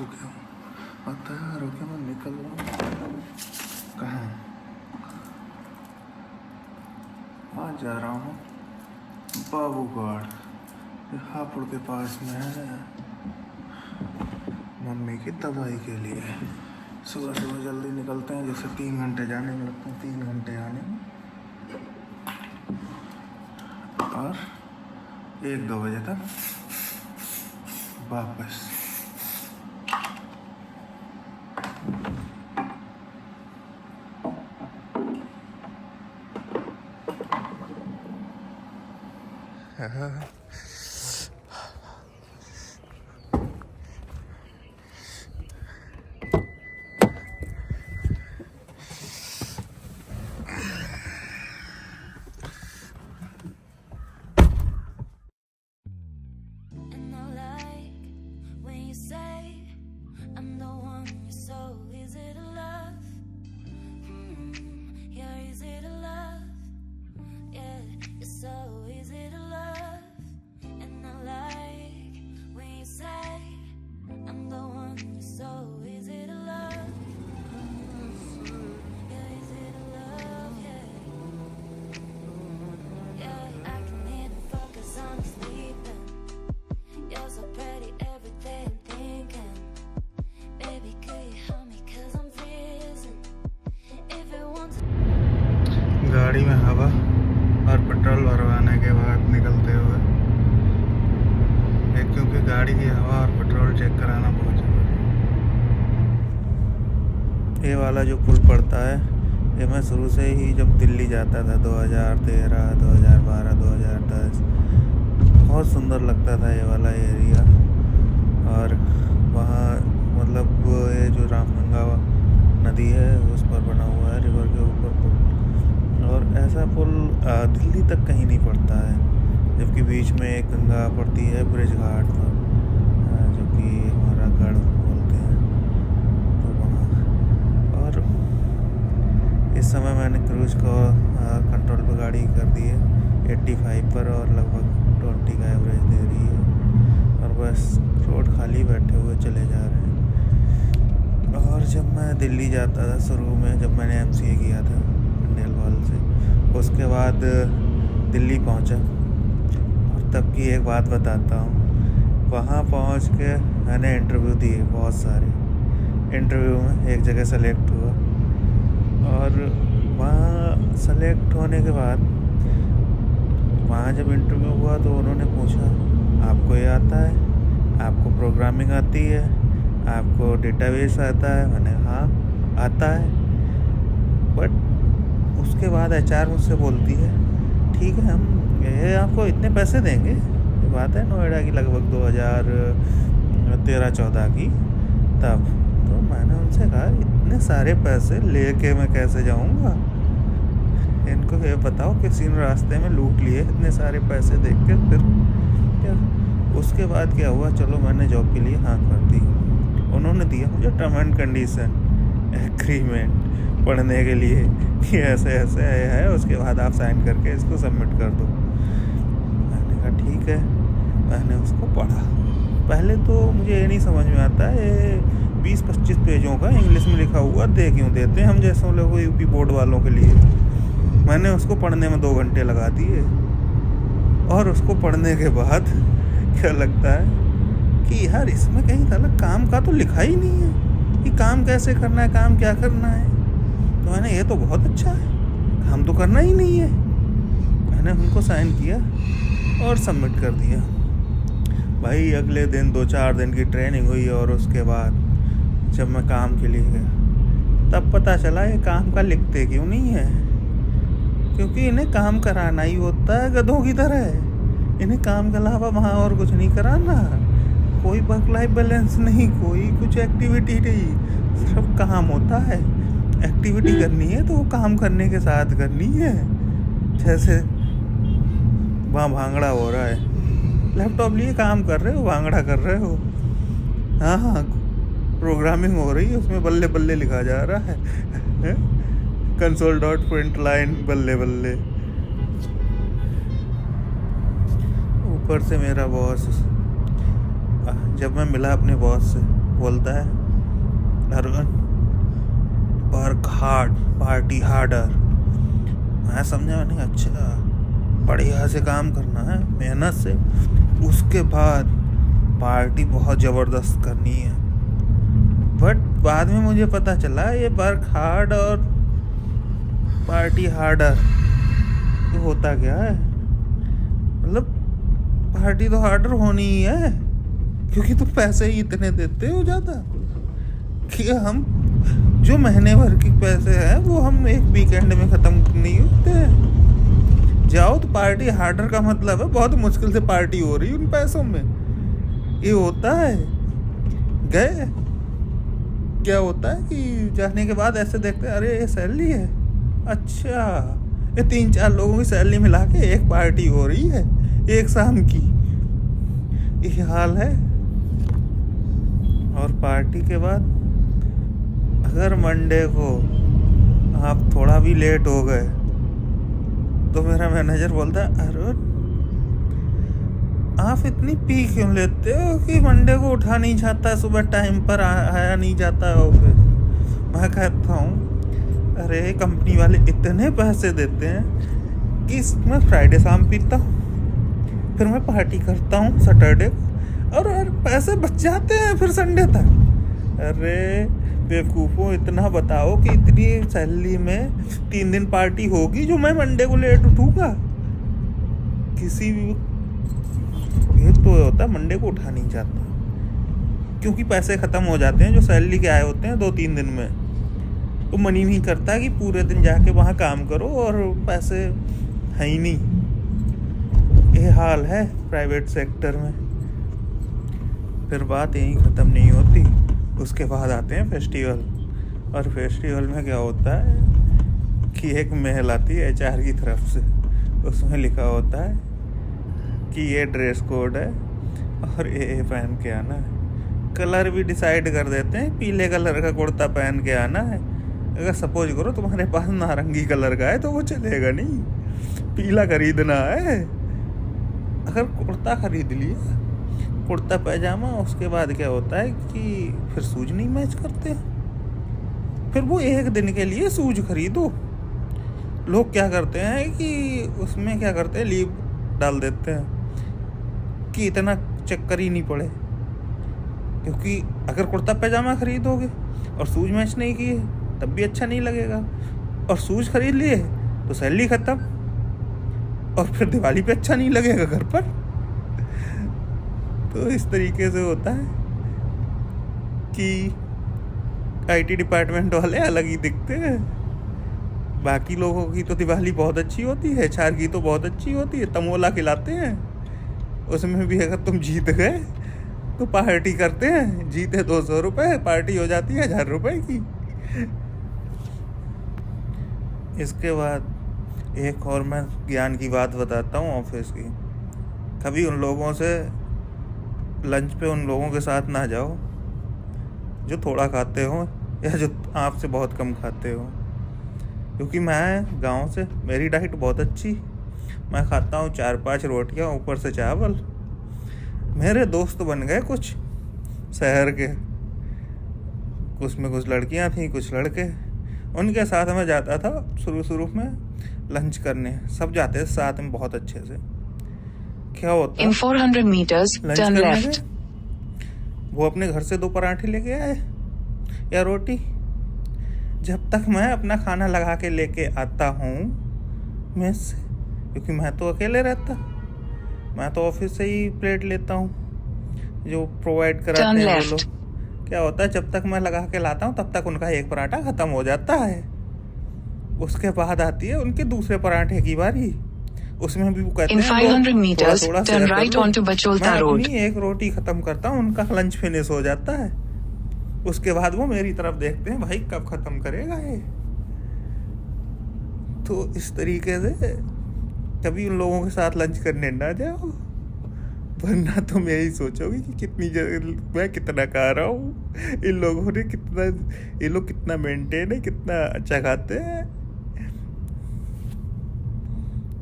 हो गया हूँ और तैयार होकर मैं निकल रहा हूँ। कहाँ? आज जा रहा हूँ बाबूगढ़, हापुड़ के पास में है, मम्मी की दवाई के लिए। सुबह सुबह जल्दी निकलते हैं, जैसे 3 घंटे जाने में लगते हैं, 3 घंटे आने में, और 1-2 बजे तक वापस। गाड़ी में हवा और पेट्रोल भरवाने के बाद निकलते हुए, क्योंकि गाड़ी की हवा और पेट्रोल चेक कराना बहुत जरूरी है। ये वाला जो पुल पड़ता है, ये मैं शुरू से ही जब दिल्ली जाता था 2013, 2012, 2010, बहुत सुंदर लगता था ये वाला एरिया। और वहाँ मतलब ये जो रामगंगा नदी है उस पर बना हुआ है, रिवर के ऊपर पुल, और ऐसा पुल दिल्ली तक कहीं नहीं पड़ता है, जबकि बीच में एक गंगा पड़ती है ब्रिज घाट पर, जो कि हमारा गढ़ बोलते हैं, तो वहाँ। और इस समय मैंने क्रूज को कंट्रोल पर गाड़ी कर दी है 85 पर, और लगभग 20 का एवरेज दे रही है, और बस रोड खाली बैठे हुए चले जा रहे हैं। और जब मैं दिल्ली जाता था शुरू में, जब मैंने MCA किया था डेलवाल से, उसके बाद दिल्ली पहुंचा, और तब की एक बात बताता हूँ। वहाँ पहुँच के मैंने इंटरव्यू दिए, बहुत सारे इंटरव्यू में एक जगह सेलेक्ट हुआ, और वहाँ सेलेक्ट होने के बाद वहाँ जब इंटरव्यू हुआ तो उन्होंने पूछा, आपको ये आता है, आपको प्रोग्रामिंग आती है, आपको डेटाबेस आता है? मैंने हाँ आता है। बट उसके बाद HR मुझसे बोलती है, ठीक है, हम ये आपको इतने पैसे देंगे। ये बात है नोएडा की लगभग 2013-14 की तब। तो मैंने उनसे कहा, इतने सारे पैसे लेके मैं कैसे जाऊंगा? इनको ये बताओ किसी ने रास्ते में लूट लिए इतने सारे पैसे देख के, फिर क्या? उसके बाद क्या हुआ, चलो मैंने जॉब के लिए हाँ कर दी। उन्होंने दिया मुझे टर्म एंड कंडीशन एग्रीमेंट पढ़ने के लिए कि ऐसे ऐसे है, उसके बाद आप साइन करके इसको सबमिट कर दो। मैंने कहा ठीक है, मैंने उसको पढ़ा। पहले तो मुझे ये नहीं समझ में आता है, 20-25 पेजों का इंग्लिश में लिखा हुआ दे क्यों देते हैं हम जैसे लोगों को, UP बोर्ड वालों के लिए। मैंने उसको पढ़ने में 2 घंटे लगा दिए, और उसको पढ़ने के बाद क्या लगता है कि यार इसमें कहीं अलग काम का तो लिखा ही नहीं है कि काम कैसे करना है, काम क्या करना है। तो मैंने, ये तो बहुत अच्छा है, काम तो करना ही नहीं है। मैंने उनको साइन किया और सबमिट कर दिया। भाई अगले दिन 2-4 दिन की ट्रेनिंग हुई, और उसके बाद जब मैं काम के लिए गया तब पता चला ये काम का लिखते क्यों नहीं है, क्योंकि इन्हें काम कराना ही होता है गधों की तरह। इन्हें काम के अलावा वहाँ और कुछ नहीं कराना, कोई वर्क लाइफ बैलेंस नहीं, कोई कुछ एक्टिविटी नहीं, सिर्फ काम होता है। एक्टिविटी करनी है तो वो काम करने के साथ करनी है। जैसे वहाँ भांगड़ा हो रहा है, लैपटॉप लिए काम कर रहे हो, भांगड़ा कर रहे हो। हाँ, प्रोग्रामिंग हो रही है, उसमें बल्ले बल्ले लिखा जा रहा है, console.println बल्ले बल्ले। ऊपर से मेरा बॉस, जब मैं मिला अपने बॉस से, बोलता है, Arun work hard party harder. मैं समझा, मैंने अच्छा बढ़िया से काम करना है मेहनत से, उसके बाद पार्टी बहुत ज़बरदस्त करनी है। बट बाद में मुझे पता चला ये वर्क हार्ड और पार्टी हार्डर तो होता क्या है, मतलब पार्टी तो हार्डर होनी ही है, क्योंकि तुम पैसे ही इतने देते हो ज़्यादा कि हम जो महीने भर के पैसे हैं वो हम एक वीकेंड में ख़त्म नहीं होते। जाओ तो पार्टी हार्डर का मतलब है बहुत मुश्किल से पार्टी हो रही उन पैसों में। ये होता है गए, क्या होता है कि जाने के बाद ऐसे देखते हैं, अरे ये सैलरी है, अच्छा ये 3-4 लोगों की सैलरी मिला के एक पार्टी हो रही है एक शाम की। ये हाल है। और पार्टी के बाद अगर मंडे को आप थोड़ा भी लेट हो गए तो मेरा मैनेजर बोलता है, अरे आप इतनी पी क्यों लेते हो कि मंडे को उठा नहीं जाता, सुबह टाइम पर आया नहीं जाता ऑफिस। मैं कहता हूँ, अरे कंपनी वाले इतने पैसे देते हैं कि मैं फ्राइडे शाम पीता हूँ, फिर मैं पार्टी करता हूँ सैटरडे को, और पैसे बच जाते हैं फिर संडे तक। अरे बेवकूफ़ों, इतना बताओ कि इतनी सैलरी में 3 दिन पार्टी होगी जो मैं मंडे को लेट उठूँगा। किसी भी ये तो होता है मंडे को उठा नहीं जाता, क्योंकि पैसे ख़त्म हो जाते हैं जो सैलरी के आए होते हैं 2-3 दिन में। तो मन ही नहीं करता कि पूरे दिन जाके वहाँ काम करो और पैसे हैं ही नहीं। ये हाल है प्राइवेट सेक्टर में। फिर बात यहीं ख़त्म नहीं होती, उसके बाद आते हैं फेस्टिवल। और फेस्टिवल में क्या होता है कि एक मेल आती है HR की तरफ से, उसमें लिखा होता है कि ये ड्रेस कोड है और ये पहन के आना है। कलर भी डिसाइड कर देते हैं, पीले कलर का कुर्ता पहन के आना है। अगर सपोज करो तुम्हारे पास नारंगी कलर का है तो वो चलेगा नहीं, पीला खरीदना है। अगर कुर्ता खरीद लिया, कुर्ता पैजामा, उसके बाद क्या होता है कि फिर शूज नहीं मैच करते, फिर वो एक दिन के लिए शूज खरीदो। लोग क्या करते हैं कि उसमें क्या करते हैं, लीव डाल देते हैं कि इतना चक्कर ही नहीं पड़े। क्योंकि अगर कुर्ता पैजामा खरीदोगे और शूज मैच नहीं किए तब भी अच्छा नहीं लगेगा, और शूज खरीद लिए तो सैलरी ख़त्म, और फिर दिवाली पे अच्छा नहीं लगेगा घर पर। तो इस तरीके से होता है कि IT डिपार्टमेंट वाले अलग ही दिखते हैं। बाकी लोगों की तो दिवाली बहुत अच्छी होती है, HR की तो बहुत अच्छी होती है, तमोला खिलाते हैं। उसमें भी अगर तुम जीत गए तो पार्टी करते हैं, जीते 200 रुपये, पार्टी हो जाती है 1000 रुपये की। इसके बाद एक और मैं ज्ञान की बात बताता हूँ ऑफिस की। कभी उन लोगों से लंच पे उन लोगों के साथ ना जाओ जो थोड़ा खाते हो या जो आपसे बहुत कम खाते हो, क्योंकि मैं गांव से, मेरी डाइट बहुत अच्छी, मैं खाता हूँ 4-5 रोटियाँ ऊपर से चावल। मेरे दोस्त बन गए कुछ शहर के, कुछ में कुछ लड़कियाँ थीं कुछ लड़के, उनके साथ मैं जाता था शुरू में लंच करने, सब जाते थे साथ में बहुत अच्छे से। क्या होता In 400 meters, turn left. वो अपने घर से 2 पराठे लेके आए या रोटी। जब तक मैं अपना खाना लगा के लेके आता हूँ मेस से, क्योंकि मैं तो अकेले रहता, मैं तो ऑफिस से ही प्लेट लेता हूँ जो प्रोवाइड कराते हैं वो लोग। क्या होता है, जब तक मैं लगा के लाता हूँ तब तक उनका एक पराठा ख़त्म हो जाता है। उसके बाद आती है उनके दूसरे पराठे की बारी, उसमें भी वो कहते हैं 500 meters, turn right onto Bacholta Road. मैं अपनी एक रोटी ख़त्म करता हूँ, उनका लंच फिनिश हो जाता है। उसके बाद वो मेरी तरफ देखते हैं, भाई कब ख़त्म करेगा ये। तो इस तरीके से कभी उन लोगों के साथ लंच करने ना जाओ, वरना तुम यही सोचोगे कि कितनी मैं कितना खा रहा हूँ, इन लोगों ने कितना, ये लोग कितना मेंटेन है, कितना अच्छा खाते हैं।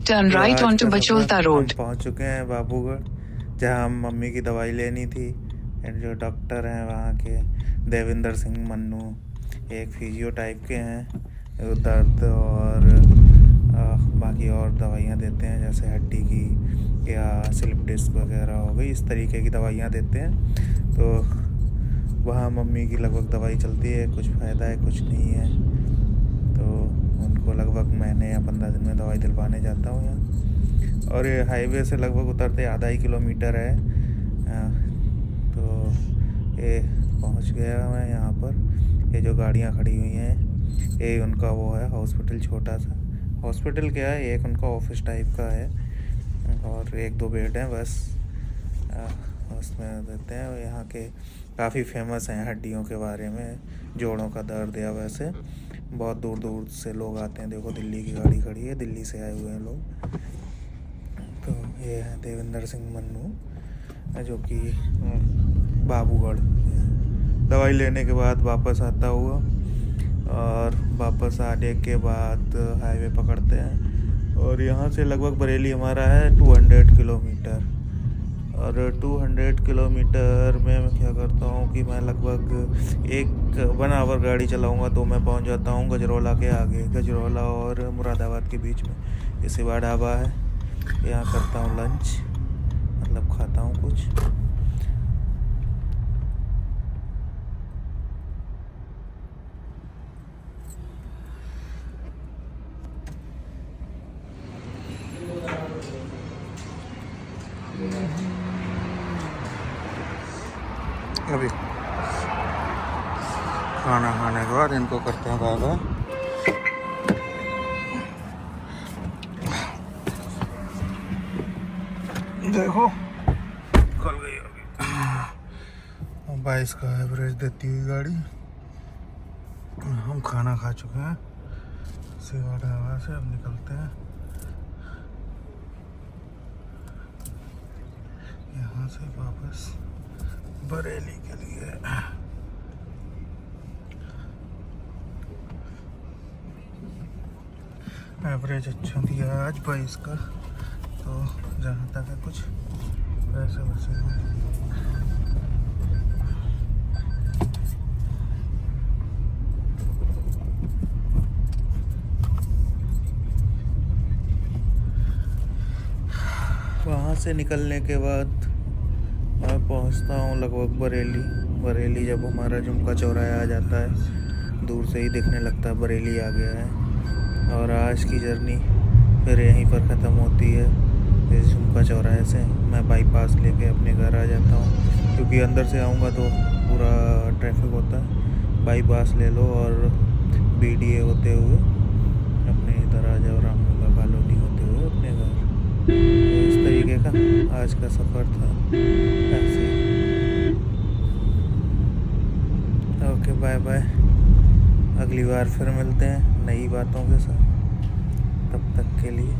Turn right onto Bacholta Road. पहुँच चुके हैं बाबूगढ़, जहाँ हम मम्मी की दवाई लेनी थी। जो डॉक्टर हैं वहाँ के देविंदर सिंह मन्नू, एक फिजियो टाइप के हैं, दर्द और बाकी और दवाइयाँ देते हैं, जैसे हड्डी की या स्लिप डिस्क वगैरह हो गई, इस तरीके की दवाइयाँ देते हैं। तो वहाँ मम्मी की लगभग दवाई चलती है, कुछ फ़ायदा है कुछ नहीं है, तो उनको लगभग महीने या 15 दिन में दवाई दिलवाने जाता हूँ यहाँ। और ये हाईवे से लगभग उतरते आधा ही किलोमीटर है। तो ये पहुँच गया मैं यहाँ पर। ये जो गाड़ियाँ खड़ी हुई हैं ये उनका वो है हॉस्पिटल, छोटा सा हॉस्पिटल क्या है, एक उनका ऑफिस टाइप का है और 1-2 बेड हैं बस, उसमें देते हैं। यहाँ के काफ़ी फेमस हैं हड्डियों के बारे में, जोड़ों का दर्द या वैसे बहुत दूर दूर से लोग आते हैं। देखो दिल्ली की गाड़ी खड़ी है, दिल्ली से आए हुए हैं लोग। तो ये है देविंदर सिंह मन्नू, जो कि बाबूगढ़ दवाई लेने के बाद वापस आता हुआ, और वापस आने के बाद हाईवे पकड़ते हैं। और यहाँ से लगभग बरेली हमारा है 200 किलोमीटर, और 200 किलोमीटर में मैं क्या करता हूँ कि मैं लगभग 1 आवर गाड़ी चलाऊँगा तो मैं पहुँच जाता हूँ गजरौला के आगे। गजरौला और मुरादाबाद के बीच में ये शिवा ढाबा है, यहाँ करता हूँ लंच, मतलब खाता हूँ कुछ। अभी खाना खाने के बाद इनको करते हैं बाय। देखो खुल गई अभी 22 का एवरेज देती हुई गाड़ी। हम खाना खा चुके हैं शिवा ढाबा से, अब निकलते हैं यहाँ से वापस बरेली के लिए। एवरेज अच्छा दिया है आज 22 का, तो जहाँ तक है कुछ पैसे बचे हैं। वहाँ से निकलने के बाद मैं पहुँचता हूँ लगभग बरेली। जब हमारा झुमका चौराहा आ जाता है, दूर से ही दिखने लगता है बरेली आ गया है। और आज की जर्नी फिर यहीं पर ख़त्म होती है। इस झुमका चौराहे से मैं बाईपास लेके अपने घर आ जाता हूँ, क्योंकि अंदर से आऊँगा तो पूरा ट्रैफिक होता है। बाईपास ले लो और BDA होते हुए अपने इधर आ जाओ, रामनगर कॉलोनी होते हुए अपने घर। तो इस तरीके का आज का सफ़र था ऐसे। ओके बाय बाय, अगली बार फिर मिलते हैं नई बातों के साथ। तब तक के लिए